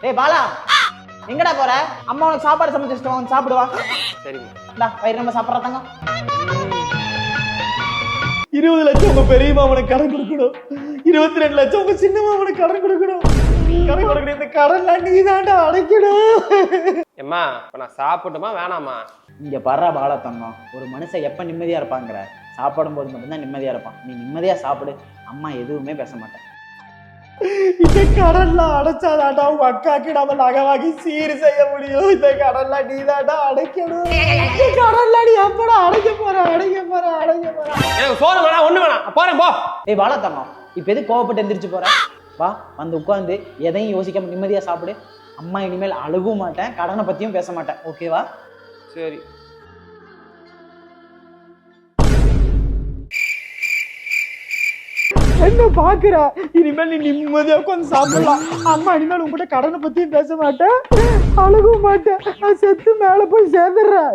டேய் பாலா, எங்கடா போற? அம்மா உனக்கு சாப்பாடு சமைச்சு வச்சுட்டு வந்து சாப்பிடுவா. சரிம்மா. இந்தா வயிறு நம்ம சாப்பிட்ற தங்கம். 20 லட்சம் உங்க பெரியம்மா அவனுக்கு கடன் கொடுக்கணும், 22 லட்சம் உங்க சின்னம்மா அவனுக்கு கடன் கொடுக்கணும். கடன் கொடுக்கணும், இந்த கடன்லாம் நீ தாண்டா அடைக்கணும். ஏம்மா இப்போ நான் சாப்பிட்டுமா வேணாமா? இங்க பர்ற பாலா தங்கம், ஒரு மனுஷன் எப்ப நிம்மதியா இருப்பாங்கிற? சாப்பிடும் போது மட்டும்தான் நிம்மதியா இருப்பான். நீ நிம்மதியா சாப்பிடு, அம்மா எதுவுமே பேச மாட்டேன். இந்த கடன்லாம் அடைச்சாதாண்டா உங்க அக்காக்கு நம்ம நகை வாங்கி சீர் செய்ய முடியும். இந்த கடன்லாம் நீ தாண்டா அடைக்கணும். இந்த கடன்லாம் நீ எப்படா அடைக்க போற? எனக்கு சோறு வேணாம், ஒண்ணு வேணாம், போறேன் போ. டேய் பாலா தங்கம், இப்ப எது கோவப்பட்டு எந்திரிச்சு போற? வா வந்து உட்காந்து எதையும் யோசிக்காம நிம்மதியா சாப்பிடு. அம்மா இனிமேல் அழுகவும் மாட்டேன், கடனை பத்தியும் பேச மாட்டேன். ஓகேவா? சரி. என்ன பாக்குற? இனிமேல் நீ நிம்மதியா உட்காந்து சாப்பிடலாம். அம்மா இனிமேல் உங்ககிட்ட கடனை பத்தியும் பேச மாட்டேன், அழுகவும் மாட்டேன். நான் செத்து மேல போய் சேர்ந்துடுறேன்.